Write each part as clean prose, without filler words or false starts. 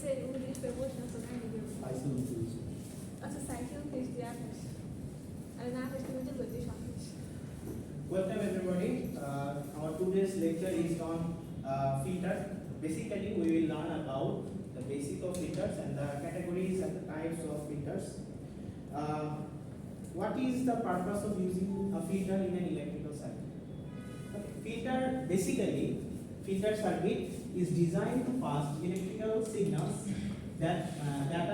say English proportions of any আচ্ছা cycle test দেয়া আছে আর না টেস্ট করতে বলতে সহজ Welcome everybody. Our today's lecture is on filter. Basically, we will learn about the basic of filters and the categories and the types of filters. What is the purpose of using a filter in an electrical circuit? Okay. Filter circuit is designed to pass electrical signals that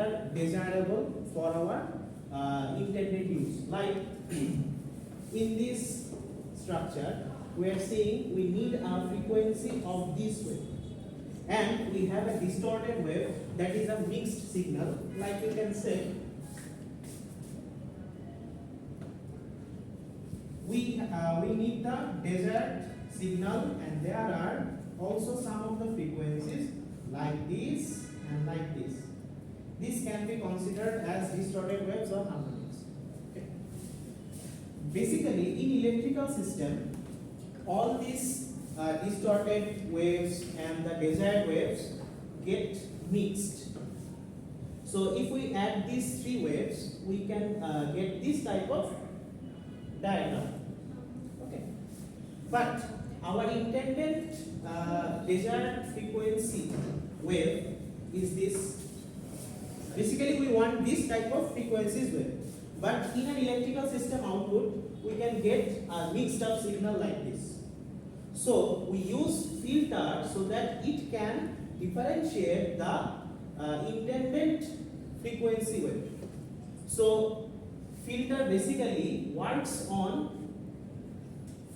are desirable for our intended use. Like in this structure, we are saying we need a frequency of this wave, and we have a distorted wave that is a mixed signal. Like you can say, we need the desired signal, and there are also some of the frequencies like this and like this. This can be considered as distorted waves or harmonics. Okay. Basically, in electrical system, all these distorted waves and the desired waves get mixed. So if we add these three waves, we can get this type of diagram. Okay. But our intended desired frequency wave is this. Basically, we want this type of frequencies wave. But in an electrical system output, we can get a mixed up signal like this. So we use filter so that it can differentiate the intended frequency wave. So filter basically works on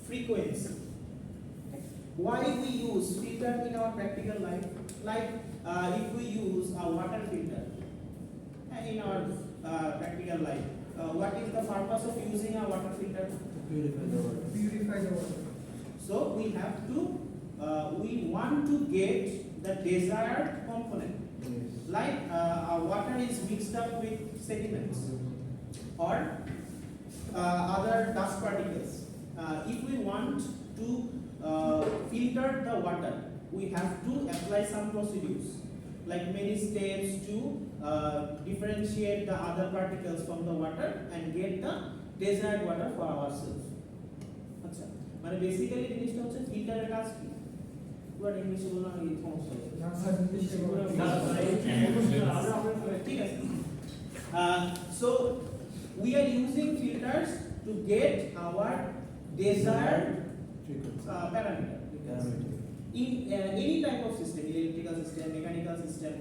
frequency. Why we use filter in our practical life? Like if we use a water filter in our practical life, what is the purpose of using a water filter? Purify the water. So we have to, we want to get the desired component. Like our water is mixed up with sediments or other dust particles. If we want to filter the water, we have to apply some procedures, like many steps to differentiate the other particles from the water and get the desired water for ourselves. আচ্ছা মানে basically জিনিসটা হচ্ছে ফিল্টারের কাজ কি পুরো ইংলিশে বললাম এই সমস্যা ঠিক আছে so we are using filters to get our desired parameter in any type of system, electrical system, mechanical system,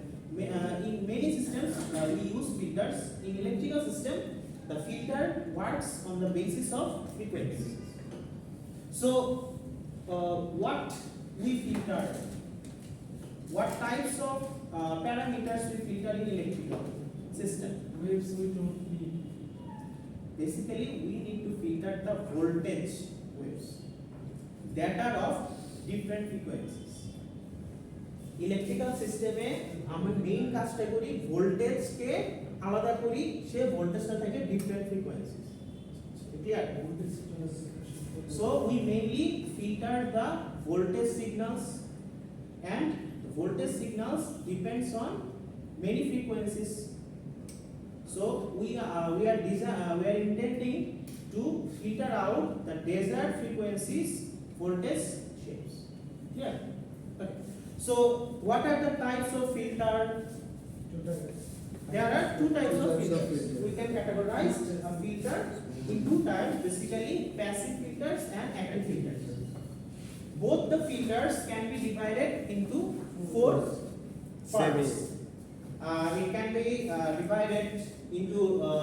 in many systems we use filters. In electrical system, the filter works on the basis of frequency. So what we filter, what types of parameters we filter in electrical system? Waves we don't need. Basically, we need to filter the voltage waves that are of different frequencies. Electrical system এ আমরা main কাজটা করি voltage কে আলাদা করি সে ভোল্টেজটা থেকে different frequencies clear so we mainly filter the voltage signals, and the voltage signals depends on many frequencies. So we are intending to filter out the desired frequencies voltage shapes. Clear? Okay. So what are the types of filter? There are two types of filters. We can categorize a filter in two types, basically passive filters and active filters. Both the filters can be divided into four parts. It can be divided into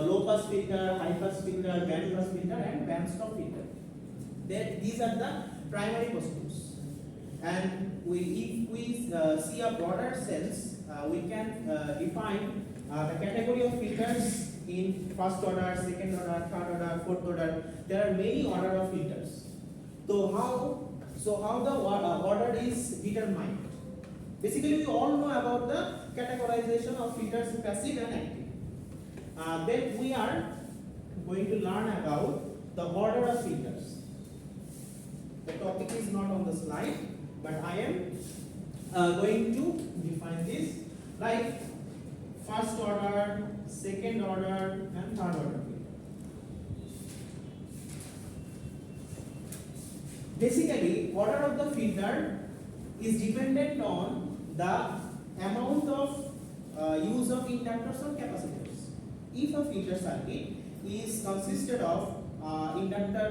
low pass filter, high pass filter, band pass filter, and band stop filter. These are the primary procedures. And if we see a broader sense, we can define the category of filters in first order, second order, third order, fourth order. There are many order of filters. So how the order is determined? Basically, we all know about the categorization of filters in passive and active. Then we are going to learn about the order of filters. The topic is not on the slide, but I am going to define this. Like first order, second order, and third order filter. Basically, order of the filter is dependent on the amount of use of inductors or capacitors. If a filter circuit is consisted of inductor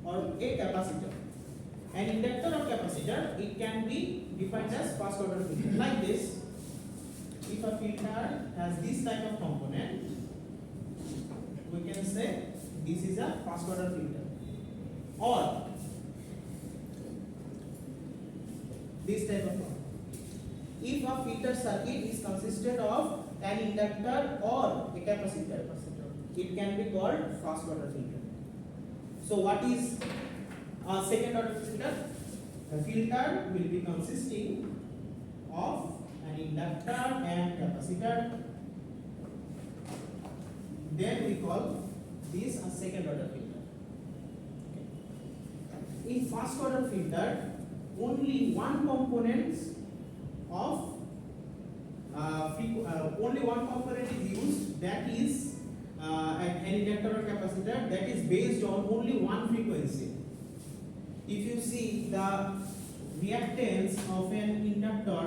or a capacitor, an inductor or capacitor, it can be defined as first order filter. Like this, if a filter has this type of component, we can say this is a first order filter. Or this type of component. If a filter circuit is consisted of an inductor or a capacitor, it can be called first order filter. So what is a second order filter? The filter will be consisting of an inductor and capacitor. Then we call this a second order filter. In first order filter, only one component of only one component is used, that is an inductor or capacitor, that is based on only one frequency. If you see, the reactance of an inductor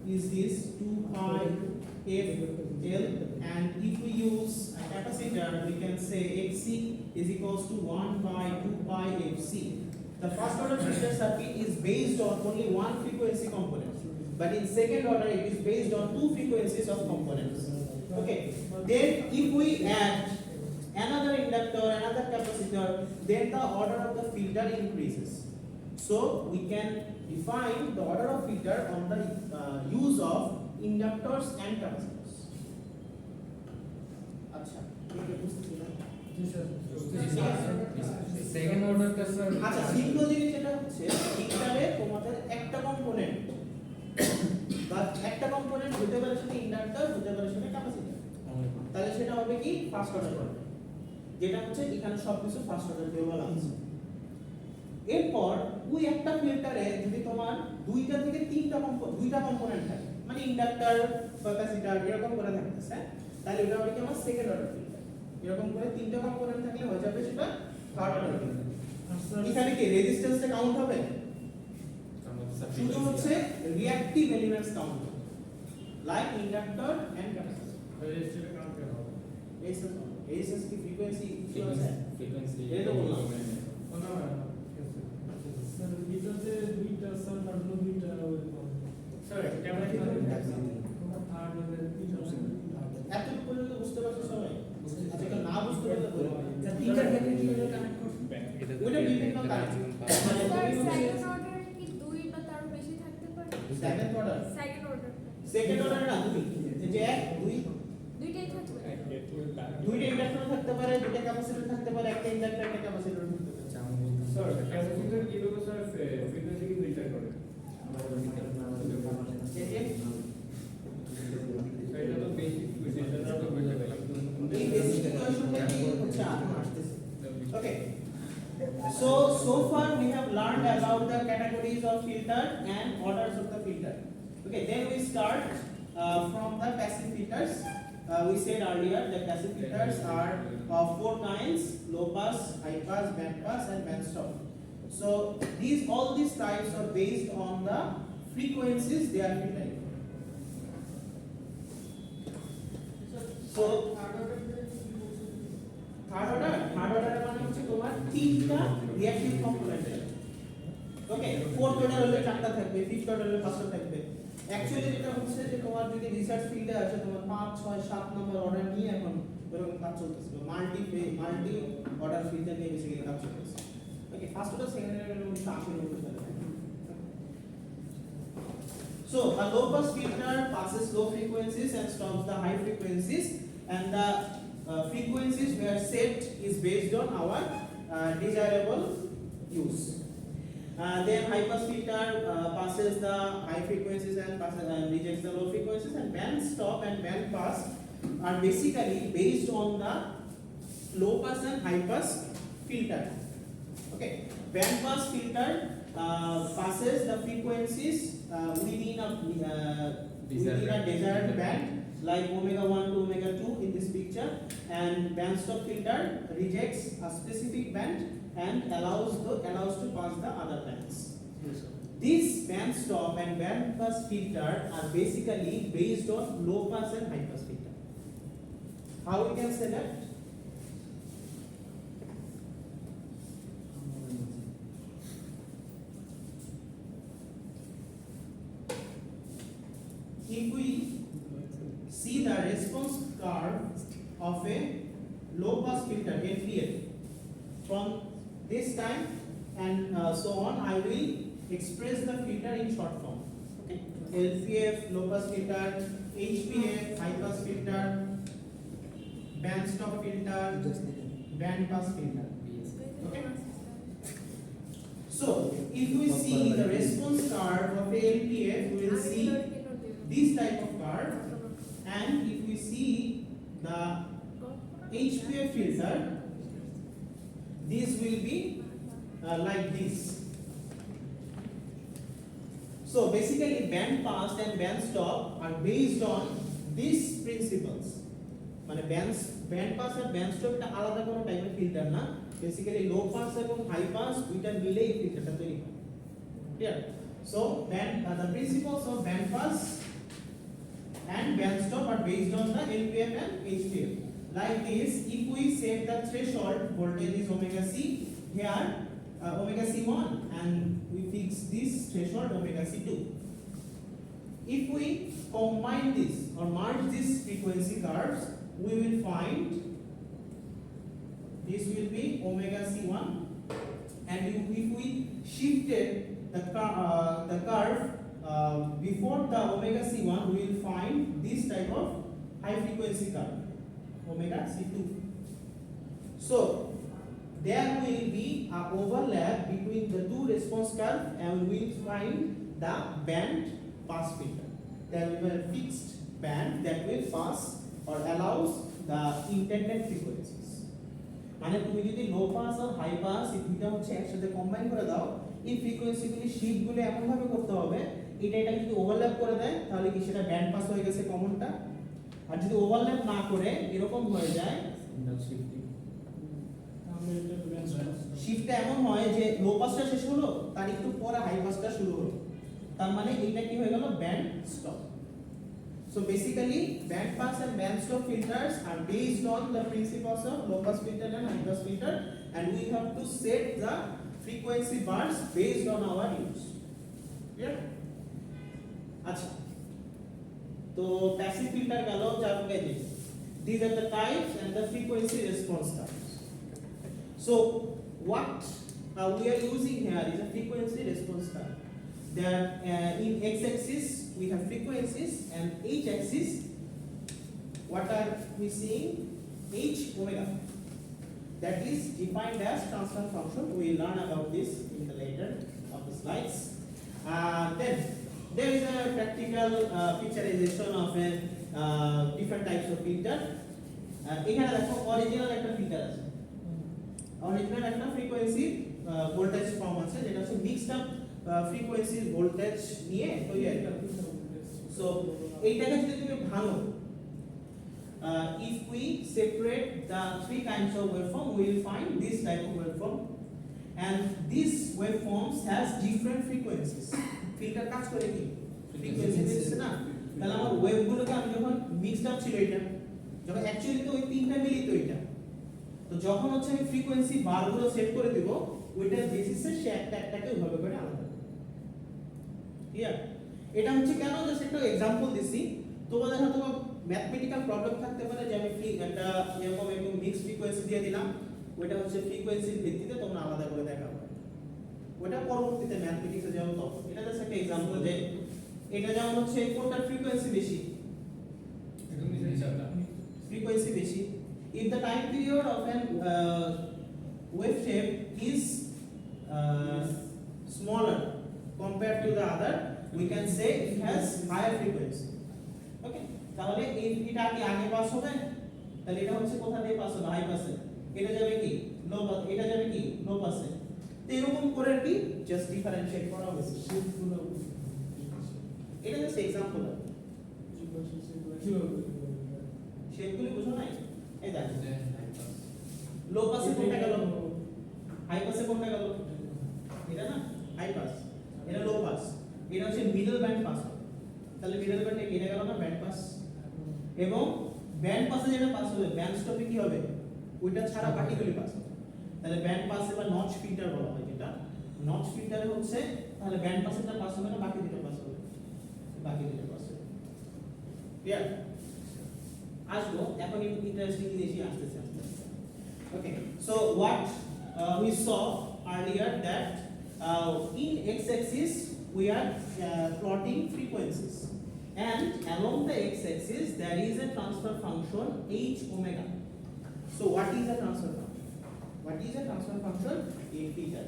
is this 2 pi f L, and if we use a capacitor, we can say Xc is equals to 1 by 2 pi Fc. The first order filter circuit is based on only one frequency component, but in second order it is based on two frequencies of components. Okay, then if we add another inductor, another capacitor, then the order of the filter increases. So we can define the order of filter on the use of inductors and capacitors. আচ্ছা, এটা বুঝতে পারলাম? Second অর্ডারটা sir আচ্ছা, simple জিনিস যেটা হচ্ছে ফিল্টারে তোমাদের একটা কম্পোনেন্ট বা একটা কম্পোনেন্ট হতে পারে সেটা ইন্ডাক্টর, হতে পারে সেটা ক্যাপাসিটর, তাহলে সেটা হবে কি ফার্স্ট অর্ডার করবে, যেটা হচ্ছে এখানে সবকিছু ফার্স্ট অর্ডার দিয়ে বলা আছে। এরপর ওই একটা ফিল্টারে যদি তোমার দুইটা থেকে দুইটা কম্পোনেন্ট থাকে, মানে ইন্ডাক্টর, ক্যাপাসিটর এরকম করে থাকতেছে, তাহলে এটা হবে কি আমার সেকেন্ড অর্ডার ফিল্টার। এরকম করে তিনটা কম্পোনেন্ট থাকলে হয়ে যাবে সেটা থার্ড অর্ডার ফিল্টার। এখানে কি রেজিস্ট্যান্সটা কাউন্ট হবে? শুধু হচ্ছে রিঅ্যাক্টিভ এলিমেন্টস কাউন্ট হবে, লাইক ইন্ডাক্টর এন্ড ক্যাপাসিটর। রেজিস্টারে কাউন্ট করা হবে। রেজিস্ট্যান্স কি ফ্রিকোয়েন্সি কি আছে? ফ্রিকোয়েন্সি এই তো বললাম। না স্যার ভিতরে দুইটা স্যার আর দুইটা স্যার ক্যামেরা কি আর এত পর্যন্ত বুঝতে পারছো সবাই? আচ্ছা, কেউ না বুঝতে পারলে বলো। তিনটার ক্ষেত্রে কিভাবে কানেক্ট করব? ওইটা বিভিন্ন কাজ। সেকেন্ড অর্ডার কি দুই বা তার বেশি থাকতে পারে? Second order, second order second order না দুই, এই যে এক দুই, দুইটাই থাকবে। দুইটা ইন্ডাক্টর থাকতে পারে, দুইটা ক্যাপাসিটর থাকতে পারে, একটা ইন্ডাক্টর একটা ক্যাপাসিটর থাকতে পারে। স্যার ক্যাপাসিটর কিভাবে স্যার ফ্রিকোয়েন্সি কি মেজার করে? এটা তো বেসিক কোয়েশ্চেন, এটা তো বুঝতে পারি। এই বেসিক কোয়েশ্চনটা কি হচ্ছে আসতেছে। ওকে, so far we have learned about the categories of filter and orders of the filter. Okay, then we start from the passive filters. We said earlier that passive filters are of four kinds: low pass, high pass, band pass, and band stop. So all these types are based on the frequencies they are filtering. So third order মানে হচ্ছে তোমার তিনটা reactive component. ওকে, fourth order হলে চারটা থাকবে, fifth order হলে পাঁচটা থাকবে। অ্যাকচুয়ালি যেটা হচ্ছে যে তোমার যদি রিসার্চ ফিল্ডে আছে, তোমার 5, 6, 7 নম্বর অর্ডার নিয়ে এখন এরকম কাজ চলতেছে, মাল্টি অর্ডার ফিল্টার নিয়ে বেশি কাজ চলতেছে। ওকে, ফার্স্ট অর্ডার, সেকেন্ড অর্ডার মধ্যে 80-90 চলে। So a low pass filter passes low frequencies and stops the high frequencies, and the frequencies we are set is based on our desirable use. Then high pass filter passes the high frequencies and rejects the low frequencies, and band stop and band pass are basically based on the low pass and high pass filter. Okay, band pass filter passes the frequencies within a desired band, like omega 1 to omega 2 in this picture, and band stop filter rejects a specific band and allows to pass the other bands. Yes, sir. These band stop and band pass filter are basically based on low pass and high pass filter. How we can say that? If we see the response curve of a low pass filter LPF from this time and so on, I will express the filter in short form. Okay, LPF low pass filter, HPF high pass filter, band stop filter, band pass filter. Okay. So if we see the response curve of a LPF, we will see this type of curve, and if we see the HPF filter, this will be like this. So basically band pass and band stop are based on these principles. মানে band pass আর band stop টা আলাদা কোনো টাইপের filter না, basically low pass এবং high pass দুইটা মিলে এই ফিল্টারটা তৈরি হয়। Clear? So the principles of band pass and band stop are based on the LPF and HPF. Like this, if we set the threshold voltage is omega c, here omega c1, and we fix this threshold omega c2. If we combine this or merge these frequency curves, we will find this will be omega c1, and if we shifted the curve before the omega c1, we will find this type of high frequency curve omega c2. So there will be an overlap between the two response curve, and we will find the band pass filter. There will be a fixed band that will pass or allows the intended frequencies. মানে তুমি যদি low pass আর high pass এই দুইটা হচ্ছে একসাথে combine করে দাও, এই ফ্রিকোয়েন্সিগুলি শিফটগুলো এমন ভাবে করতে হবে এটা যদি ওভারল্যাপ করে দেয় তাহলে কি সেটা ব্যান্ড পাস হয়ে গেছে কমনটা, আর যদি ওভারল্যাপ না করে এরকম হয়ে যায় শিফটটা এমন হয় যে লো পাসটা শেষ হলো তার একটু পরে হাই পাসটা শুরু হলো, তার মানে এইটা কি হয়ে গেল band stop. So basically band pass and band stop filters are based on the principles of low pass filter and high pass filter, and we have to set the frequency bars based on our use. Clear? আচ্ছা, তো passive filter গেল চার পেজে। These are the types and the frequency response types. So what we are using here is a frequency response type. There in x-axis we have frequencies, and h-axis what are we seeing? H omega, that is defined as transfer function. We will learn about this in the later of the slides. Then there is a practical picturization of a different types of filter. এখানে দেখো original একটা filter আছে, original একটা frequency voltage form আছে যেটা হচ্ছে mixed up frequency voltage নিয়ে তৈরি একটা। সো এইটাকে যদি তুমি ভাঙো, if we separate the three kinds of waveform, we will find this type of waveform, and these waveforms has different frequencies. Filter কাজ করে কি ফ্রিকোয়েন্সি দিচ্ছে না, তাহলে আমার ওয়েভগুলোকে আমি যখন মিক্সড আপ ছিল এটা, যখন অ্যাকচুয়ালি তো ওই তিনটা মিলিত এটা, তো যখন হচ্ছে আমি ফ্রিকোয়েন্সি বারগুলো সেট করে দেব ওইটার বেসিসে সে একটাকে ওইভাবে করে আলাদা। ক্লিয়ার? এটা হচ্ছে কেন, জাস্ট একটা एग्जांपल দিছি, তোমাদের হয়তো ম্যাথমেটিক্যাল প্রবলেম থাকতে পারে যে আমি একটা এরকম একটু মিক্স ফ্রিকোয়েন্সি দিয়ে দিলাম, ওইটা হচ্ছে ফ্রিকোয়েন্সির ভিত্তিতে তোমরা আলাদা করে দেখাবো, ওটা পরবর্তীতে ম্যাথমেটিক্সে যাবো তখন। এটা জাস্ট একটা एग्जांपल যে এটা যেমন হচ্ছে কোনটার ফ্রিকোয়েন্সি বেশি, frequency বেশি, if the time period of an wave shape is smaller compared to the other, we can say it has higher frequency. Okay, তাহলে এটা কি আগে পাস হবে, তাহলে এটা হচ্ছে কোথা দিয়ে পাস হবে, হাই পাসে, এটা যাবে কি লো পাস, এটা যাবে কি লো পাসে। তো এরকম করে কি জাস্ট ডিফারেনশিয়েট করা হয়েছে, এটা জাস্ট एग्जांपल। শেপগুলি বুঝো নাই? এই দেখো লো পাসে কোনটা গেল, হাই পাসে কোনটা গেল, এটা না হাই পাস, এটা লো পাস, এটা হচ্ছে মিডল ব্যান্ড পাস। তাহলে মিডল ব্যান্ডে কেটে গেল না ব্যান্ড পাস, এবং ব্যান্ড পাসে যেটা পাস হবে ব্যান্ড স্টপে কি হবে, ওইটা ছাড়া বাকিগুলি পাস হবে। তাহলে ব্যান্ড পাসে বা নচ ফিল্টার বলা হয় যেটা, নচ ফিল্টারে হচ্ছে তাহলে ব্যান্ড পাসেটা পাস হবে না, বাকি দুটো পাস হবে, বাকি দুটো পাস হবে। ক্লিয়ার? আসবো এখন ইন্টারেস্টিং জিনিসই আসতেছে আস্তে আস্তে। Okay, so what we saw earlier that in x-axis we are plotting frequencies, and along the x-axis there is a transfer function h omega. So what is a transfer function? What is a transfer function in theta?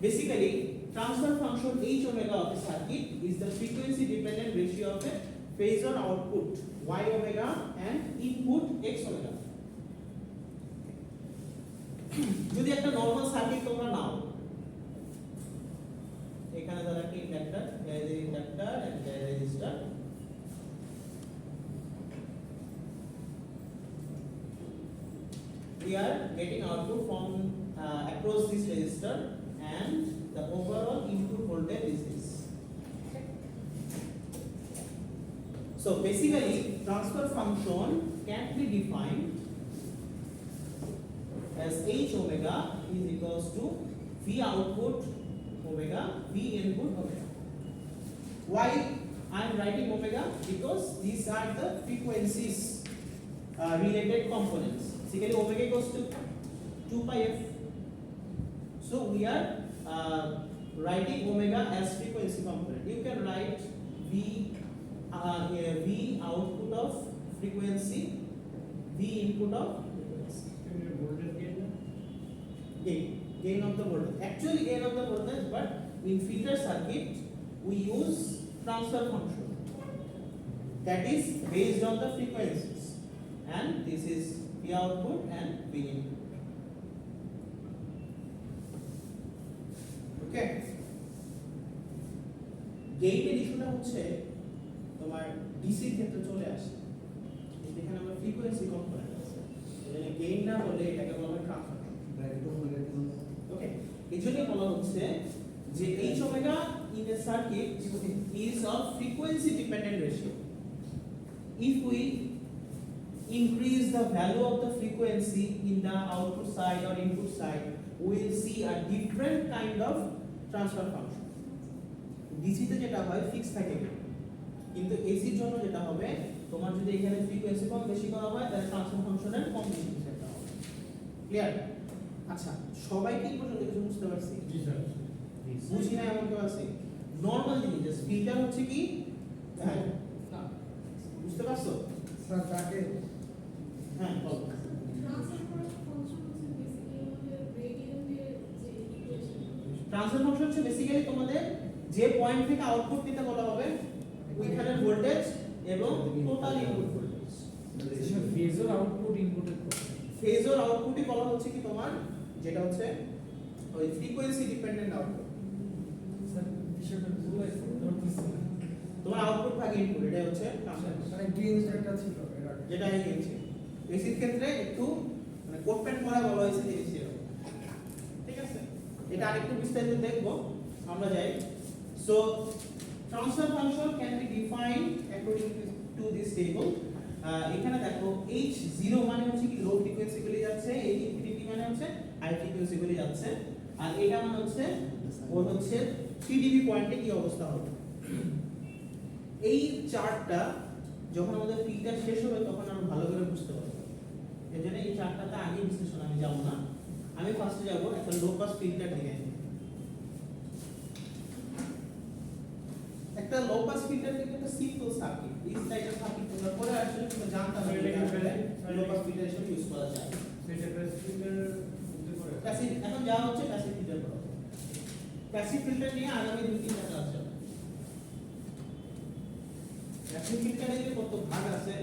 Basically, transfer function h omega of a circuit is the frequency dependent ratio of a phasor output y omega and input x omega. যদি একটা normal circuit তোমরা নাও, এখানে ধরো একটা inductor, there is an inductor and there is a resistor, we are getting output from across this resistor, and the overall input voltage is this. So basically transfer function can be defined as h omega is equals to v output omega v input omega. Why I am writing omega? Because these are the frequencies related components. Basically omega equals to 2 pi f. So we are writing omega as frequency component. You can write v output of frequency, v input of frequency. Gain of the voltage. Actually gain of the voltage, but in filter circuit we use transfer function that is based on the frequencies, and this is V output and V input. Okay. Gain এর ইস্যুটা হচ্ছে তোমার DC ক্ষেত্রে চলে আসে, এখানে আমরা frequency component আছে, এখানে গেইন না বলে এটাকে বলা হয় ট্রান্সফার। ওকে, এজন্য বলা হচ্ছে যে h omega in a circuit is of frequency dependent ratio. If we increase the value of the frequency in the output side or input side, we will see a different kind of transfer function. DC তে যেটা হয় fix থাকে, কিন্তু AC এর জন্য যেটা হবে তোমার যদি এখানে ফ্রিকোয়েন্সি কম বেশি করা হয় তাহলে ট্রান্সফার ফাংশনের কম বেশি সেটা হবে। ক্লিয়ার? আচ্ছা, সবাই কি পর্যন্ত কিছু বুঝতে পারছি? জি স্যার। বুঝি না এমন কেউ আছে? নরমাল জিনিস ফিল্টার হচ্ছে কি? হ্যাঁ, না বুঝতে পারছো? স্যার তাকে হ্যাঁ বলো। ট্রান্সফার ফাংশন হচ্ছে বেসিক্যালি তোমাদের যে পয়েন্ট থেকে আউটপুট নিতে বলা হবে ওইখানের ভোল্টেজ এবং total input voltage. Phasor output ইনপুটের ফেজর আউটপুটই বলা হচ্ছে কি তোমার যেটা হচ্ছে ওই ফ্রিকোয়েন্সি ডিপেন্ডেন্ট আউটপুট। স্যার বিষয়টা পুরো ধরতেছি না। তোমার আউটপুট ভাগ ইনপুট, এটা হচ্ছে ট্রান্সফার ফাংশন। মানে গ্রিন যেটা ছিল এর আগে যেটা এই গেছে এসির ক্ষেত্রে একটু মানে কোটপেন্ট করা বলা হয়েছে জিনিসটা, ঠিক আছে? এটা আরেকটু বিস্তারিত দেখব আমরা যাই। So transfer function can be defined according to this table. এখানে দেখো h0 মানে হচ্ছে কি লো ফ্রিকোয়েন্সি গুলি যাচ্ছে, h ইনফিনিটি মানে হচ্ছে হাই ফ্রিকোয়েন্সি গুলি যাচ্ছে, আর এটা মানে হচ্ছে ওর হচ্ছে 3 dB পয়েন্টে কি অবস্থা হবে। এই চার্টটা যখন আমাদের ফিল্টার শেষ হবে তখন আমরা ভালো করে বুঝতে পারবো। এজন্য এই চার্টটাতে আগে বিশ্লেষণ আমি যাব না, আমি ফার্স্টে যাব একটা লো পাস ফিল্টার দিকে। একটা লো পাস ফিল্টার কিন্তু একটা সিম্পল সার্কিট, এই টাইপের সার্কিট তোমরা পরে আসলে তোমরা জানতে হবে যে লো পাস ফিল্টার হিসেবে ইউজ করা যায়। সেটা প্রেসিডেন্টের মধ্যে করে প্যাসিভ এখন যা হচ্ছে প্যাসিভ ফিল্টার করা। প্যাসিভ ফিল্টার নিয়ে আগামী 2-3টা ক্লাস হবে। প্যাসিভ ফিল্টারে যে কত ভাগ আছে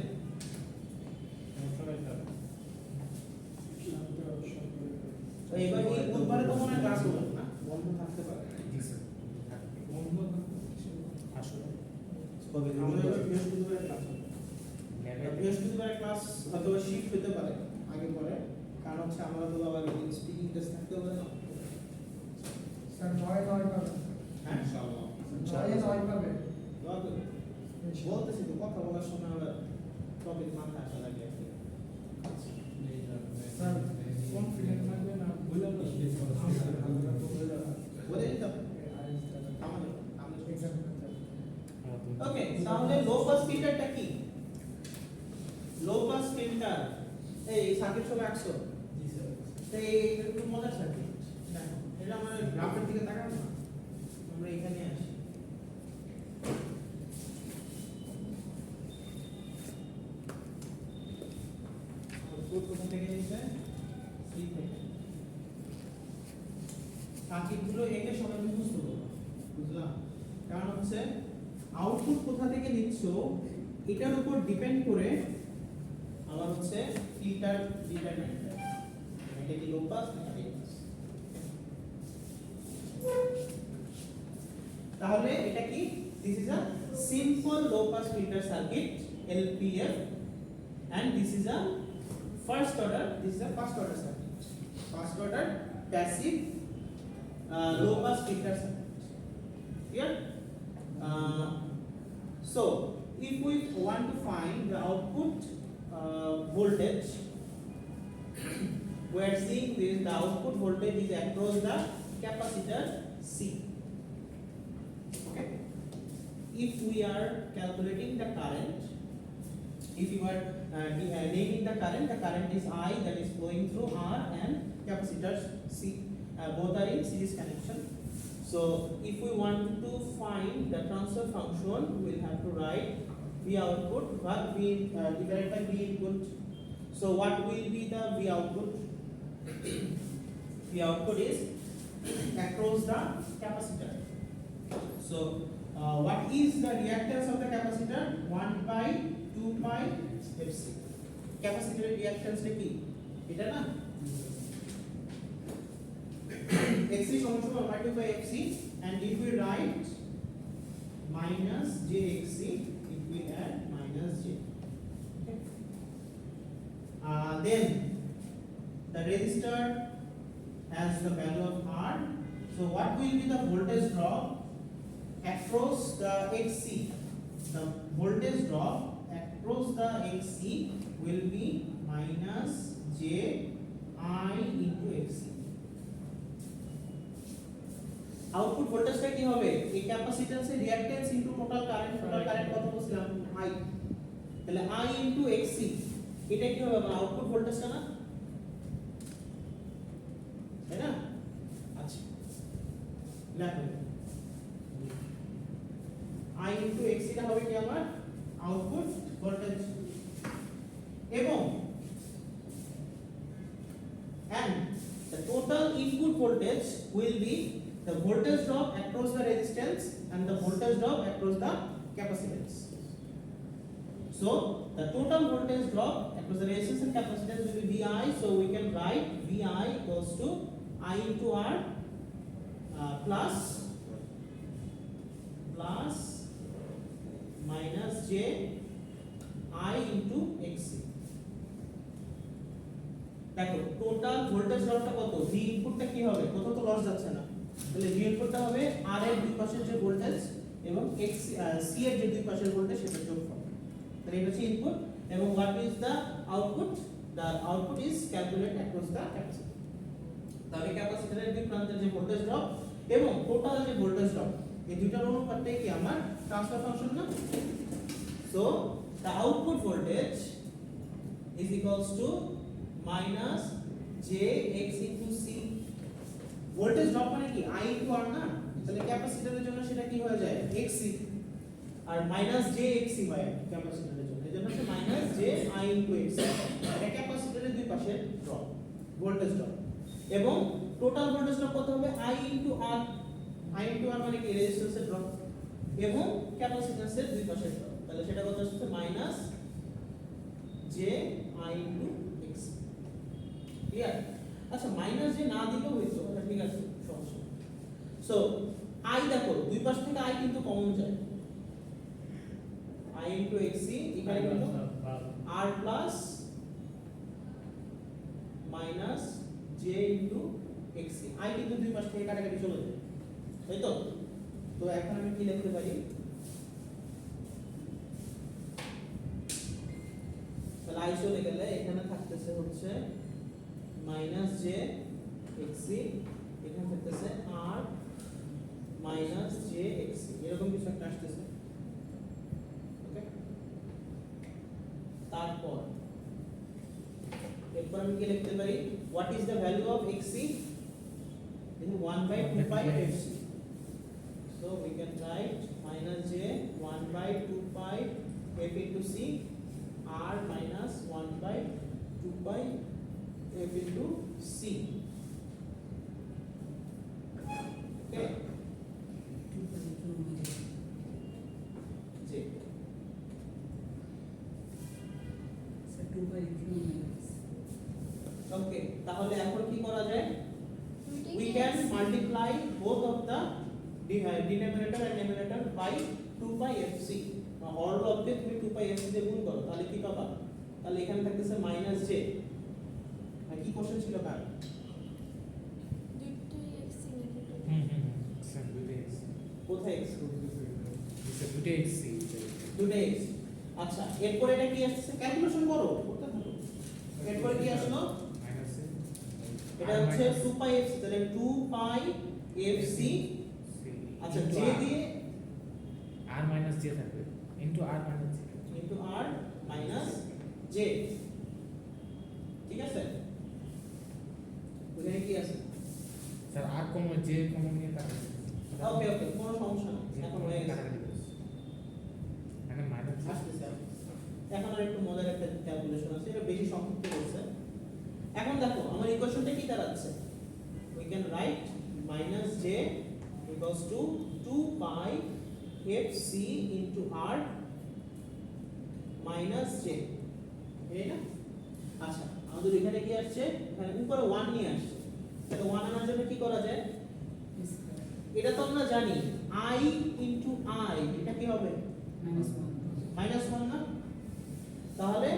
এবার এই বুধবারে তো মনে হয় ক্লাস হবে না, বন্ধ থাকতে পারে। জি স্যার। আসলে কবে আমাদের বৃহস্পতিবারে ক্লাস হবে। বৃহস্পতিবার ক্লাস হয়তো শিফট হতে পারে আগে পরে, কারণ হচ্ছে আমরা তো আবার স্পিকিং টেস্ট থাকতে পারে না। স্যার 9 পাবে হ্যাঁ ইনশাআল্লাহ 9 পাবে দোয়া করি। বলতেছি তো কথা বলার সময় আমরা টপিক মাথায় আসা লাগে আর কি। স্যার কনফিডেন্ট থাকবে না ভুলে না বলে দিতাম আমাদের এক্সাম ওকে, তাহলে লো পাস ফিল্টারটা কি? লো পাস ফিল্টার এই সার্কিট সব 100 জি স্যার এই একটু মজার সার্কিট দেখো, এটা আমরা গ্রাফের দিকে তাকাবো না, আমরা এখানে আসি। আউটপুট কোথা থেকে নিচ্ছে? সি থেকে। সার্কিটগুলো একে সবাই মুখস্থ করো, বুঝলাম? কারণ হচ্ছে আউটপুট কোথা থেকে নিচ্ছ এটার উপর ডিপেন্ড করে আমার হচ্ছে ফিল্টার ডিটারমিনেন্ট, এটা কি লো পাস না হাই পাস। তাহলে এটা কি? This is a simple low pass filter circuit LPF and this is a first order circuit, first order passive low pass filter circuit. Clear? So if we want to find the output voltage, we are seeing this, the output voltage is across the capacitor C. Okay, if we are calculating the current, if you are naming the current is I, that is flowing through R and capacitors C, both are in series connection. So if we want to find the transfer function, we will have to write V output but V divided by V input. So what will be the V output? V output is across the capacitor. So what is the reactance of the capacitor? 1 by 2 pi Fc. Capacitor reactance টা কি? এটা না? Xc সমান 1 by 2 pi Fc, and if we write minus jXc, if we add minus j. Okay. Then the resistor has the value of R. So what will be the voltage drop across the Xc? The voltage drop across the Xc will be minus j I into Xc. Output ভোল্টেজটা কি হবে? এই ক্যাপাসিট্যান্সের reactance into total current কত বলছিলাম? I, তাহলে I into Xc, এটা কি হবে? আমার আউটপুট ভোল্টেজটা না, তাই না? আচ্ছা লেখো I ইনটু Xc টা হবে কি আমার আউটপুট ভোল্টেজ, এবং and the total input voltage will be the voltage drop across the resistance and the voltage drop across the capacitance. So the total voltage drop across the resistance and capacitance will be VI. So we can write VI equals to I into R plus minus j I into Xc. দেখো total voltage ড্রপটা কত? V ইনপুটটা কি হবে? কোথাও তো loss যাচ্ছে না, তাহলে V ইনপুটটা হবে R এর দুই পাশের যে ভোল্টেজ এবং C এর যে দুই পাশের ভোল্টেজ সেটা যোগফল। তাহলে এটা হচ্ছে ইনপুট, এবং what is the output? The output is calculated across the capacitor. তাহলে ক্যাপাসিটরের দুই প্রান্তের যে ভোল্টেজ ড্রপ এবং টোটাল যে ভোল্টেজ ড্রপ, এই দুইটার অনুপাতটাই কি আমার ট্রান্সফার ফাংশন না? So the output voltage is equals to minus jx into c. Voltage drop মানে কি? I into R না? তাহলে ক্যাপাসিটরের জন্য সেটা কি হয়ে যায়? xc, আর মাইনাস jxc হয় ক্যাপাসিটরের জন্য, এজন্য হচ্ছে minus j I into xc। এটা ক্যাপাসিটরের দুই পাশে ড্রপ, ভোল্টেজ ড্রপ, এবং টোটাল ভোল্টেজ ড্রপ কত হবে? I into R। I into R মানে কি? রেজিস্ট্যান্সের ড্রপ এবং ক্যাপাসিট্যান্সের দুই পাশে ড্রপ, তাহলে সেটা কত আসছে? Minus j I into x। Clear? আচ্ছা মাইনাস j না দিলেও হইতো, এটা ঠিক আছে, সমস্যা। সো I দেখো দুই পাশ থেকে I কিন্তু কমন যায়, I into xc এখানে কিন্তু r plus minus j into xc i কিন্তু দুই পাশ থেকে কাটাকাটি চলে যায় তাই তো তো এখন আমি কি লিখতে পারি তাহলে i চলে গেলে এখানে থাকতেছে হচ্ছে মাইনাস j xc এখানে থাকতেছে r মাইনাস j xc এরকম কিছু একটা আসতেছে ওকে তারপর এরপর আমি কি লিখতে পারি what is the value of xc in 1 by 2 pi fc so we can write minus j 1 by 2 pi f into c r minus 1 by 2 pi f into c okay j okay তাহলে এখন কি করা যায় we can multiply both of the denominator and numerator by 2 pi fc হর লব্ধে তুমি 2 pi fc দিয়ে গুণ করো তাহলে কি পাবা তাহলে এখানে থাকতেছে মাইনাস j আর কি কোশ্চেন ছিল কার স্যার দুটো x কোথায় x স্যার দুটো x দুটো x আচ্ছা এরপর এটা কি আসছে ক্যালকুলেশন করো করতে থাকো এরপর কি আসলো মাইনাস এটা হচ্ছে 2 pi fc তাহলে 2 pi fc আচ্ছা j দিয়ে r minus j থাকবে into r minus j into r minus j ঠিক আছে ওখানে কি আছে sir r common j common নিয়ে কাটাবে ওকে ওকে কোনো সমস্যা নেই এখন হয়ে গেছে মানে মাইনাস আসতেছে এখন আর একটু মজার একটা ক্যালকুলেশন আছে এটা বেশি সংক্ষিপ্ত করছে এখন দেখো আমার ইকুয়েশনটা কি দাঁড়াচ্ছে we can write minus j equals to 2 pi fc into r minus j এই না আচ্ছা আমাদের এখানে কি আসছে এখানে উপরে 1 নিয়ে আসছে তাহলে 1 আনার জন্য কি করা যায় এটা তো আমরা জানি i into i এটা কি হবে minus 1 না তাহলে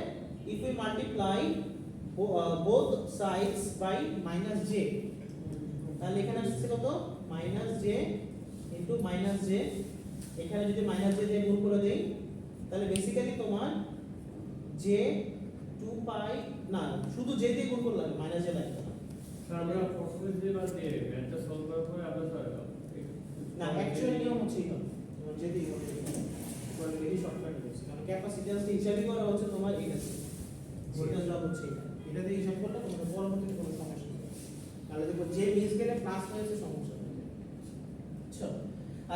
if we multiply both sides by minus j তাহলে এখানে আসছে কত minus j into minus j এখানে যদি minus j দিয়ে গুণ করে দেই তাহলে বেসিক্যালি তোমার j 2 pi না শুধু j দিয়ে গুণ করলে minus j লাগবে না স্যার আমরা প্রশ্ন যে বাদ দিয়ে ম্যাথটা সলভ করার পরে আমরা না অ্যাকচুয়ালি নিয়ম হচ্ছে এটা তোমার j দিয়ে করতে হবে ভেরি শর্টকাট হচ্ছে কারণ ক্যাপাসিট্যান্স হিসাবই করা হচ্ছে তোমার এটা ভোল্টেজ ড্রপ হচ্ছে এটা দিয়ে হিসাব করলে তোমার পরবর্তীতে কোনো সমস্যা নেই তাহলে দেখো j মিস গেলে প্লাস হয়েছে সমস্যা নেই আচ্ছা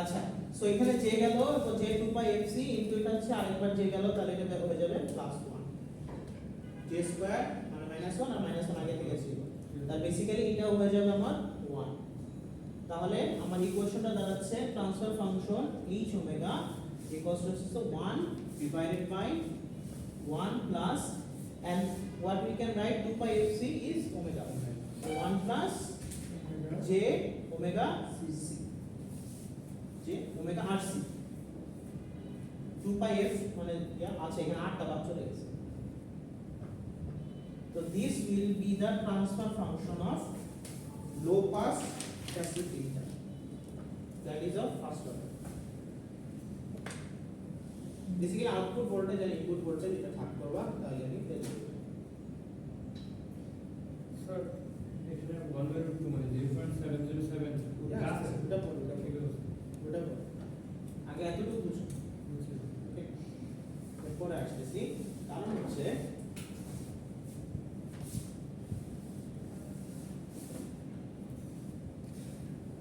আচ্ছা সো এখানে j গেল তো j 2 pi fc ইনটু এটা হচ্ছে আরেকবার j গেল তাহলে এটা হয়ে যাবে প্লাস 1 j স্কয়ার মানে মাইনাস 1 আর মাইনাস 1 আগে থেকে ছিল তাহলে বেসিক্যালি এটা হয়ে যাবে আমার 1 তাহলে আমার ইকুয়েশনটা দাঁড়াচ্ছে transfer function h omega equals to 1 divided by 1 plus and what we can write 2 pi fc is omega so 1 plus j omega c j omega rc 2 pi f মানে আচ্ছা এখানে 8টা বাদ চলে গেছে so this will be the transfer function of low pass passive filter that is of first order basically output voltage আর input voltage এটা ভাগ করবা তাহলে আমি পেয়ে যাব স্যার এখানে 1/2 মানে 0.707 ওটা আছে ওটা পড়ো ওটা ঠিক আছে ওটা পড়ো আগে এতটুকু বুঝো ওকে এরপরে আসতেছি কারণ হচ্ছে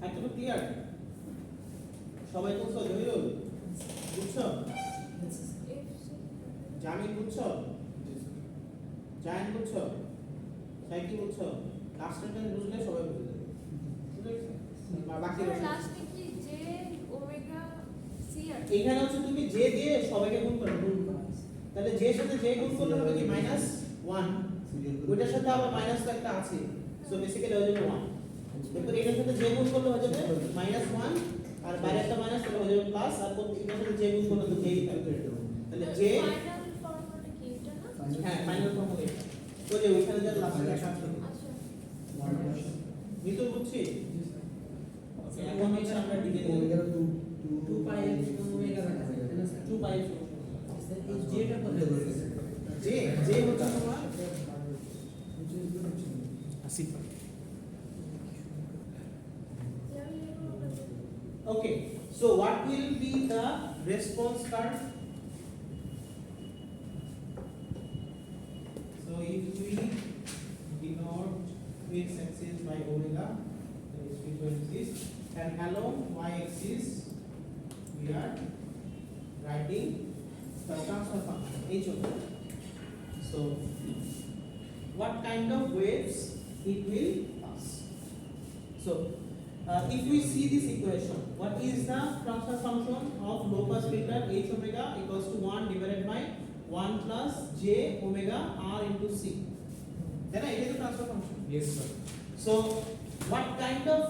এতটুকু ক্লিয়ার সবাই তো জহিরুল বুঝছো জামিল বুঝছো জায়ান বুঝছো সাইকি বুঝছো লাস্ট সেন্টেন্স বুঝলে সবাই বুঝে যাবে বুঝেছো আর বাকি লাস্টে কি j ওমেগা c আর এখানে হচ্ছে তুমি j দিয়ে সবাইকে গুণ করো তাহলে j এর সাথে j গুণ করলে হবে কি -1 ওইটার সাথে আবার মাইনাস তো একটা আছে সো বেসিক্যালি হয়ে যাবে 1 এরপর এটার সাথে j গুণ করলে হয়ে যাবে -1 আর বাইরে একটা মাইনাস তাহলে হয়ে যাবে প্লাস আর প্রত্যেকটার সাথে j গুণ করলে তো j ই থাকবে তাহলে j ফাইনাল ফর্মুলাটা কি এটা না হ্যাঁ ফাইনাল ফর্মুলা এটা ওই যে ওইখানে যে লাস্টে লেখা আছে আচ্ছা মিতু বুঝছি জি স্যার ওকে এখন হচ্ছে আমরা ডিগ্রি ওমেগা 2 পাই ওমেগা রাখা যায় তাই না স্যার 2 পাই স্যার এই জেটা কোথায় বলে গেছে যে যে হচ্ছে তোমার Asif okay so what will be the response curve so if we denote x axis by omega that is frequencies and along y axis we are writing the transfer function h omega so what kind of waves it will pass so if we see this equation, what is the transfer function of low pass filter h omega equals to 1 divided by 1 plus j omega r into c. Then it is the transfer function. yes sir So what kind of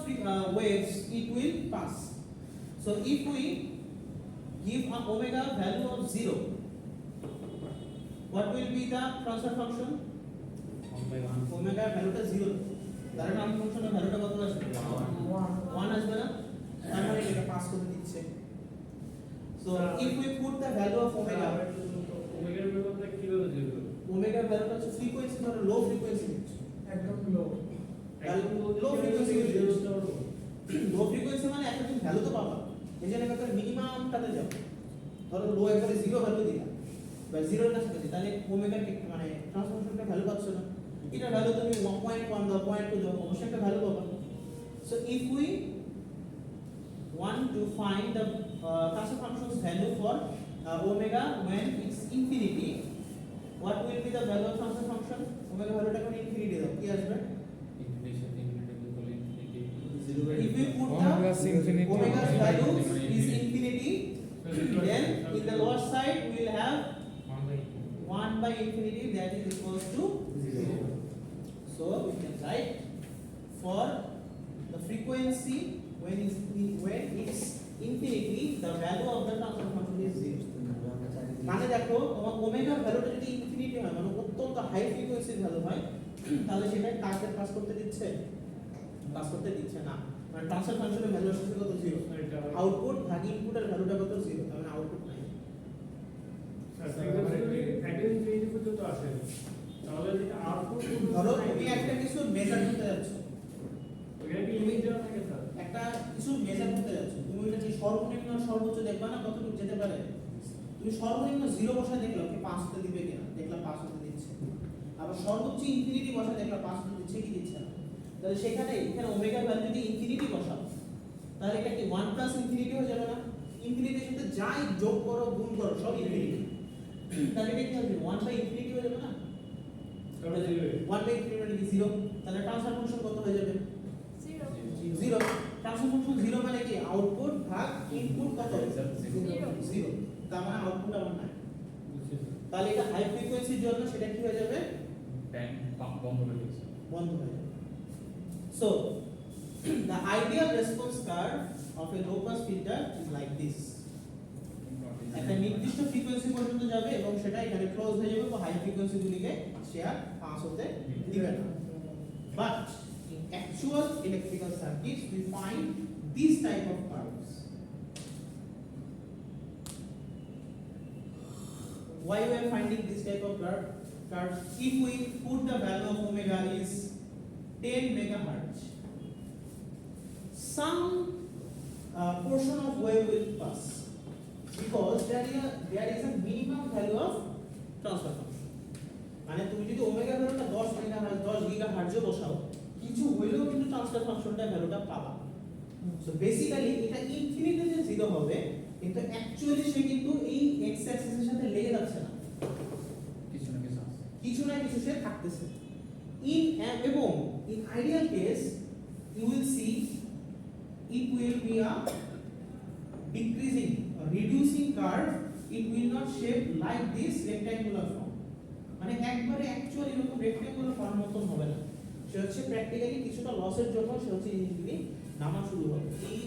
waves it will pass? So if we give a omega value of 0, what will be the transfer function? 1 by 1 Omega value is 0. তার মানে ফাংশনের ভ্যালুটা কত আসবে 1 আসবে না তার মানে এটা পাস করে দিচ্ছে so if we put the value of omega ওমেগার ব্যাপারটা কিভাবে দিবে? ওমেগা ভ্যালুটা হচ্ছে ফ্রিকোয়েন্সি ধরো লো ফ্রিকোয়েন্সি দিচ্ছে একদম লো লো ফ্রিকোয়েন্সি লো ফ্রিকোয়েন্সি মানে একটা তুমি ভ্যালু তো পাবা এই জন্য একটা মিনিমামটাতে যাও ধরো লো একবারে 0 ভ্যালু দিলা বা 0 এর কাছে দিলা তাহলে ওমেগা মানে ট্রান্সফরমেশনটা ভ্যালু পাচ্ছ না এটা ভ্যালু তুমি 1.1 দাও 0.2 দাও অবশ্যই একটা ভ্যালু পাবা so if we want to find the transfer function's value for omega when it's infinity what will be the value of transfer function omega value টা যখন infinity দাও কি আসবে integration infinity infinity if we put 1 plus the infinity omega's omega value infinity. is infinity then in the lower side we will have 1 by 1 by infinity that is equals to 0 so we can write for the frequency when it's infinity the value of the transfer function is 0 মানে দেখো তোমার ওমেগার ভ্যালুটা যদি infinity হয় মানে অত্যন্ত high ফ্রিকোয়েন্সির value হয় তাহলে সেটা কাকে পাস করতে দিচ্ছে না মানে ট্রান্সফার ফাংশনের ভ্যালু আসছে কত 0 আউটপুট ভাগ ইনপুটের ভ্যালুটা কত 0 তার মানে আউটপুট নাই একদম ইনফিনিটি পর্যন্ত আসে তাহলে যদি আউটপুট ধরো তুমি একটা কিছু মেজার করতে যাচ্ছ ওখানে কি লিমিট দেওয়া থাকে স্যার? একটা কিছু মেজার করতে যাচ্ছ তুমি ওটা যে সর্বনিম্ন আর সর্বোচ্চ দেখবা না কতটুকু যেতে পারে তুমি সর্বনিম্ন 0 বসা দেখলো কি 5 হতে দিবে কিনা দেখলা 5 হতে দিচ্ছে আবার সর্বোচ্চ ইনফিনিটি বসা দেখলা 5 হতে দিচ্ছে কি দিচ্ছে না তাহলে সেখানে এখানে ওমেগা ভ্যালু যদি ইনফিনিটি বসাও তাহলে এটা কি 1 প্লাস ইনফিনিটি হয়ে যাবে না ইনফিনিটির সাথে যাই যোগ করো গুণ করো সব ইনফিনিটি তাহলে এটা কি হবে 1 বাই ইনফিনিটি হয়ে যাবে না তাহলে দিবে 1 বাই ইনফিনিটি মানে কি 0 তাহলে ট্রান্সফার ফাংশন কত হয়ে যাবে 0 0 ট্রান্সফার ফাংশন 0 মানে কি আউটপুট ভাগ ইনপুট কত 0 তার মানে আউটপুট আমার নাই তাহলে এটা হাই ফ্রিকোয়েন্সির জন্য সেটা কি হয়ে যাবে ব্যাংক বন্ধ হয়ে গেছে বন্ধ হয়ে যাবে so the ideal response curve of a low pass filter is like this একটা নির্দিষ্ট ফ্রিকোয়েন্সি পর্যন্ত যাবে এবং সেটা এখানে ক্লোজ হয়ে যাবে বা হাই ফ্রিকোয়েন্সি গুলিকে শেয়ার পাস হতে দিবে না but in actual electrical circuits we find these type of curves why we are finding this type of curves if we put the value of omega is 10 megahertz some portion of wave will pass because there is a minimum value of transfer function মানে তুমি যদি omega ভ্যালুটা 10 megahertz 10 গিগাহার্টজে বসাও কিছু হইলেও কিন্তু transfer ফাংশনটা ভ্যালুটা পাবা সো বেসিক্যালি এটা ইনফিনিটিতে 0 হবে কিন্তু অ্যাকচুয়ালি সে কিন্তু এই x অ্যাক্সিসের সাথে লেগে যাচ্ছে না কিছু না কিছু সে থাকতেছে এবং in ideal case you will see it will be a decreasing or reducing curve it will not shape like this rectangular form মানে একবারে অ্যাকচুয়ালি এরকম রেক্ট্যাঙ্গুলার ফর্ম মতন হবে না সে হচ্ছে প্র্যাকটিক্যালি কিছুটা লসের জন্য সে হচ্ছে জিনিসগুলি নামা শুরু হবে এই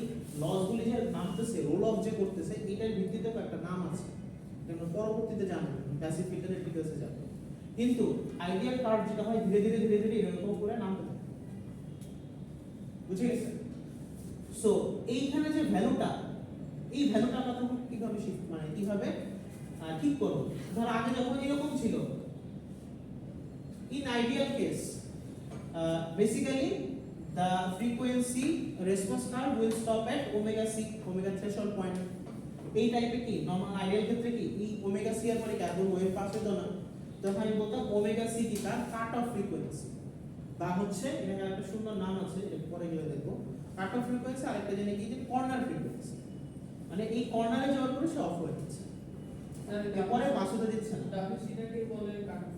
লসগুলি যে নামতেছে রোল অফ যে করতেছে এটার ভিত্তিতে একটা নাম আছে যেমন পরবর্তীতে জানবো প্যাসিভ ফিল্টারের ডিটেইলসে যাব কিন্তু আইডিয়াল কার্ভ যেটা হয় ধীরে ধীরে ধীরে ধীরে এরকম করে নামতে থাকে। বুঝে গেছেন? সো এইখানে যে ভ্যালুটা, এই ভ্যালুটা আমরা তখন কিভাবে মানে কিভাবে ঠিক করব? ধর আগে যখন এরকম ছিল, in ideal case basically the frequency response curve will stop at omega c, omega threshold point. এই টাইপে কি নরমাল আইডিয়াল ক্ষেত্রে কি এই ওমেগা সি এর পরে কি আর ওয়েভ পাস হতো না, তখন আমি বলতাম ওমেগা সি কি তার কাট অফ ফ্রিকোয়েন্সি, বা হচ্ছে এখানে একটা সুন্দর নাম আছে এর পরে গিয়ে দেখবো কাট অফ ফ্রিকোয়েন্সি, আরেকটা জানি কি যে কর্নার ফ্রিকোয়েন্সি, মানে এই কর্নারে যাওয়ার পরে সে অফ হয়ে যাচ্ছে, তারপরে পাস হতে দিচ্ছে না। ডাব্লিউসিটাকে বলে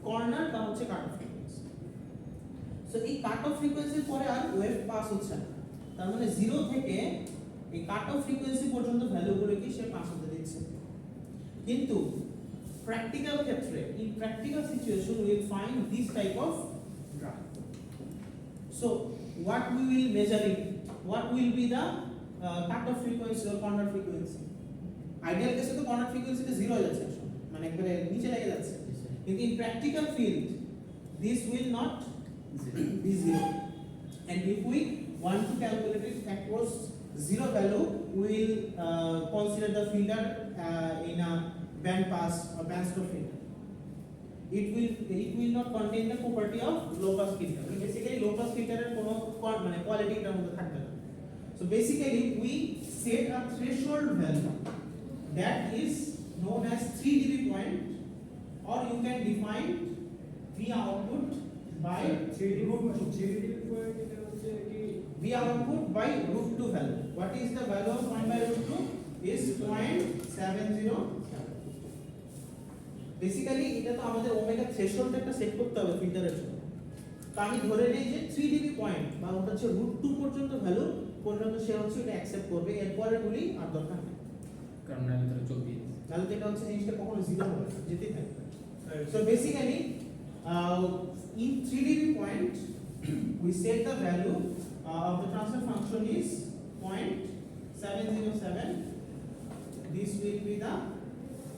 কর্নার বা হচ্ছে কাট অফ ফ্রিকোয়েন্সি। সো এই কাট অফ ফ্রিকোয়েন্সির পরে আর ওয়েভ পাস হচ্ছে না, তার মানে 0 থেকে এই কাট অফ ফ্রিকোয়েন্সি পর্যন্ত ভ্যালুগুলো কি সে পাস হতে দিচ্ছে। কিন্তু প্র্যাকটিক্যাল ক্ষেত্রে in practical situation we will find this type of graph. So what we will measure it, what will be the cut off frequency or corner frequency? Ideal কেসে তো corner ফ্রিকোয়েন্সিটা 0 হয়ে যাচ্ছে, মানে একবারে নিচে লেগে যাচ্ছে, কিন্তু in practical field this will not be 0, and if we want to calculate it across 0 value, we will consider the filter in a band pass or band stop filter. It will not contain the property of low pass filter. Basically low pass filter এর কোনো মানে quality এর মধ্যে থাকবে না। So basically we set a threshold value that is known as 3 dB point, or you can define V output by V output by root 2 value. What is the value of 1 by root 2? Is 0.707. Basically এটা তো আমাদের omega threshold একটা set করতে হবে ফিল্টারের জন্য। তো আমি ধরে নেই যে 3 dB পয়েন্ট বা ওটা হচ্ছে √2 পর্যন্ত ভ্যালু পর্যন্ত সে হচ্ছে এটা অ্যাকসেপ্ট করবে, এরপরে গুলি আর দরকার নেই, কারণ নাহলে তাহলে চলবে। তাহলে তো এটা হচ্ছে জিনিসটা কখনো 0 হবে না, যেতেই থাকবে। So basically in 3 dB point we set the value of the transfer function is 0.707. This will be the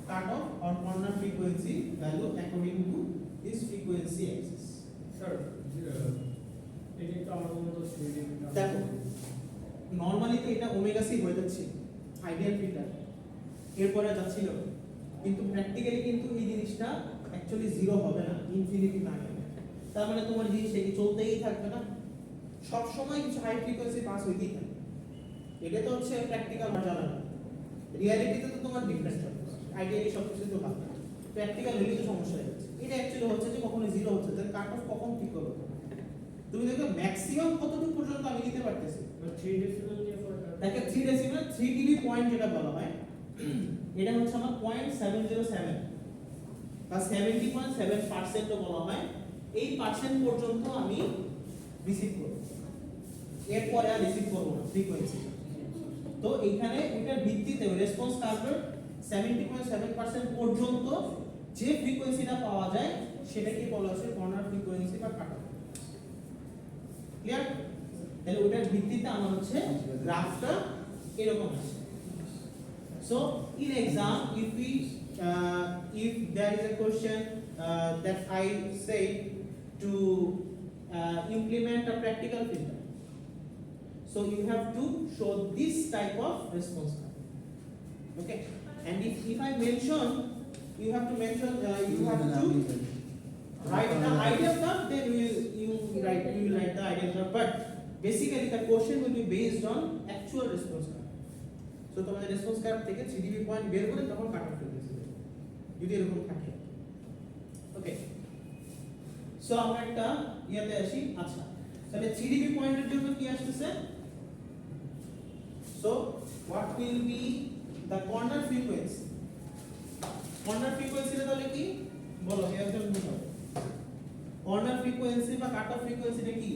cutoff or corner frequency value according to this frequency axis. Sir এটা তো আমার মতো দেখো নরমালি তো এটা ওমেগা সি হয়ে যাচ্ছে ideal filter, এরপরে যাচ্ছিল, কিন্তু প্র্যাকটিক্যালি কিন্তু এই জিনিসটা অ্যাকচুয়ালি 0 হবে না, ইনফিনিটি না হবে। তার মানে তোমার জিনিসটা কি চলতেই থাকবে না, সব সময় কিছু হাই ফ্রিকোয়েন্সি পাস হইতেই থাকবে। এটা তো হচ্ছে প্র্যাকটিক্যাল জানা না, রিয়ালিটিতে তো তোমার ডিফারেন্ট হবে, আইডিয়ালি সব কিছু তো ভালো, প্র্যাকটিক্যাল হলে তো সমস্যা হয়ে যাচ্ছে। এটা অ্যাকচুয়ালি হচ্ছে যে কখনো 0 হচ্ছে, তাহলে কাট অফ কখন ঠিক করবে তুমি? দেখো ম্যাক্সিমাম কতটুকু পর্যন্ত আমি নিতে পারতেছি, 3 ডেসিবেল নিয়ে দেখো 3 ডেসিবেল 3 ডিবি পয়েন্ট যেটা বলা হয়, এটা হচ্ছে আমার 0.707 বা 70.7% ও বলা হয়, এই পার্সেন্ট পর্যন্ত আমি রিসিভ করব, এরপরে আর রিসিভ করব না ফ্রিকোয়েন্সি। তো এইখানে এটার ভিত্তিতে রেসপন্স কার্ভের 70.7% পর্যন্ত যে ফ্রিকোয়েন্সিটা পাওয়া যায় সেটাকে বলা হচ্ছে কর্নার ফ্রিকোয়েন্সি বা কাট অফ। ক্লিয়ার? তাহলে ওটার ভিত্তিতে আমার হচ্ছে গ্রাফটা এরকম আসে। So in exam, if there is a question that I say to implement a practical filter, so you have to show this type of response curve. Okay, and if I mention, you have to mention you have to write the ideal curve, then you write the ideal curve, but basically the question will be based on actual response curve. So তোমাদের response curve থেকে 3 dB point বের করে তখন cut off frequency দেবে যদি এরকম থাকে। ওকে, so আমরা একটা ইয়াতে আসি। আচ্ছা, তাহলে 3 dB পয়েন্টের জন্য কি আসছে? So what will be the corner frequency? Corner ফ্রিকোয়েন্সিটা তাহলে কি বলো, একজন বলো। কর্নার ফ্রিকোয়েন্সি বা কাট অফ ফ্রিকোয়েন্সিটা কি?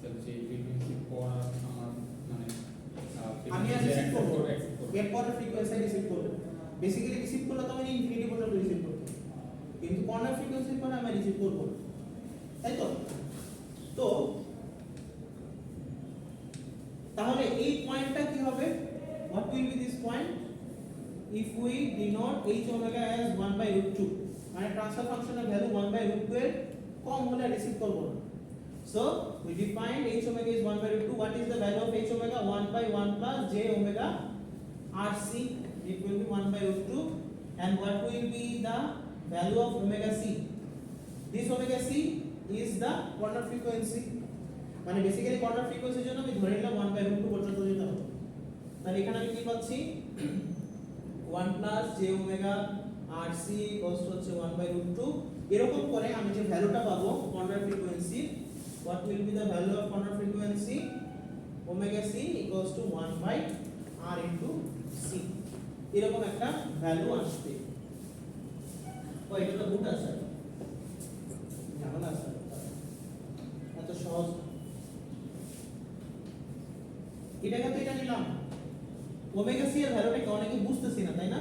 যে ফ্রিকোয়েন্সি পড়া আমার মানে আমি আর রিসিভ করব, এরপরে ফ্রিকোয়েন্সি রিসিভ করব। বেসিক্যালি রিসিভ করলে তো আমি ইনফিনিটি পর্যন্ত রিসিভ করব, কিন্তু কর্নার ফ্রিকোয়েন্সির পরে আমি রিসিভ করব, তাই তো? তো তাহলে এই পয়েন্টটা কি হবে? What will B this point? if we denote h omega as 1 by root 2 মানে ট্রান্সফার ফাংশনের ভ্যালু 1 by root 2 এর কম হলে রিসিভ করব না so we defined h omega is 1 by root 2 what is the value of h omega 1 by 1 plus j omega rc it will be 1 by root 2 and what will be the value of omega c this omega c is the corner frequency মানে basically corner ফ্রিকোয়েন্সির জন্য আমি ধরে নিলাম 1 by root 2 পর্যন্ত যেতে হবে তাহলে এখানে আমি কি পাচ্ছি 1 plus j omega rc equals to হচ্ছে 1 by root 2 এরকম করে আমি যে ভ্যালুটা পাবো corner frequency what will be the value of corner frequency omega c equals to 1 by r into c এরকম একটা ভ্যালু আসবে ও এটা তো বুট আছে জানা আছে এত সহজ এটাকে তো এটা নিলাম ওমেগা সি এর ভ্যালুটা কি অনেকে বুঝতেছি না তাই না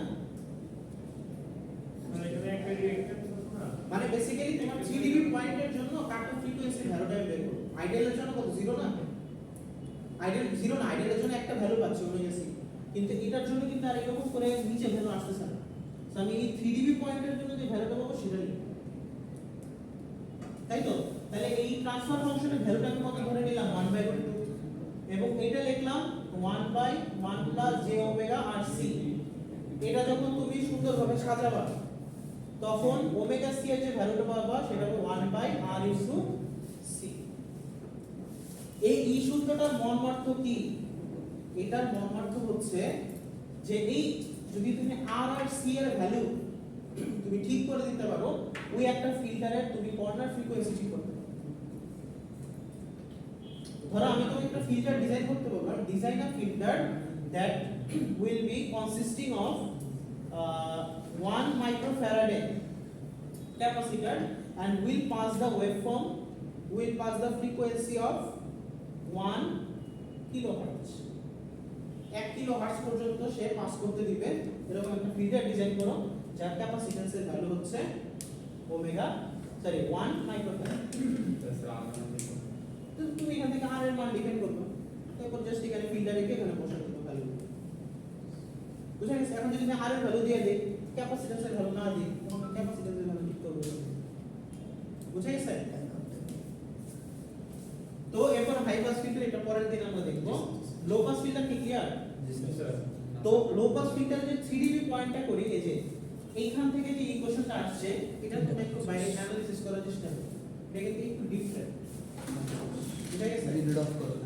মানে এখানে একটা রিঅ্যাকশন না মানে বেসিক্যালি তোমার 3 ডিবি পয়েন্টের জন্য কাট অফ ফ্রিকোয়েন্সি ভ্যালুটা বের করো আইডিয়ালের জন্য কত 0 না আইডিয়ালের জন্য একটা ভ্যালু পাচ্ছি ওমেগা সি কিন্তু এটার জন্য কিন্তু আর এরকম করে নিচে ভ্যালু আসতেছে না সো আমি এই 3 ডিবি পয়েন্টের জন্য যে ভ্যালুটা পাবো সেটা লিখব তাই তো তাহলে এই ট্রান্সফার ফাংশনের ভ্যালুটা আমি কত ধরে নিলাম 1 বাই √2 এবং এটা লিখলাম 1 by 1 plus j omega rc এটা যখন তুমি সুন্দরভাবে সাজাবা তখন ওমেগা c এর যে ভ্যালুটা পাবা সেটা হবে 1 বাই r ইনটু c এই ই সূত্রটার মর্মার্থ কি এটার মর্মার্থ হচ্ছে যে এই যদি তুমি r আর c এর ভ্যালু তুমি ঠিক করে দিতে পারো ওই একটা ফিল্টারের তুমি কর্নার ফ্রিকোয়েন্সি ঠিক করতে পারো ধরো আমি তোমাকে একটা ফিল্টার ডিজাইন করতে বললাম design a filter that will be consisting of 1 microfarad capacitor and will pass the waveform will pass the frequency of 1 kilohertz 1 kilohertz পর্যন্ত সে পাস করতে দিবে এরকম একটা ফিল্টার ডিজাইন করো যার ক্যাপাসিট্যান্সের ভ্যালু হচ্ছে ওমেগা 1 মাইক্রোফ্যারাড তো তুমি এখান থেকে আর এর মান ডিফাইন করবে তারপর জাস্ট এখানে ফিল্টার রেখে এখানে বসাতে হবে ভ্যালু বুঝা গেছে এখন যদি আমি আর এর ভ্যালু দিয়ে দেই ক্যাপাসিট্যান্সের ভ্যালু না দিই তখন ক্যাপাসিট্যান্সের ভ্যালু ঠিক করব বুঝা গেছে তো এরপর হাই পাস ফিল্টার এটা পরের দিন আমরা দেখব লো পাস ফিল্টার কি ক্লিয়ার স্যার তো লো পাস ফিল্টার যে 3 ডিবি পয়েন্টটা করি এই যে এইখান থেকে যে ইকুয়েশনটা আসছে এটা তুমি একটু বাইরে অ্যানালিসিস করার চেষ্টা করো এটা কিন্তু একটু ডিফারেন্ট বুঝা গেছে রিড অফ করো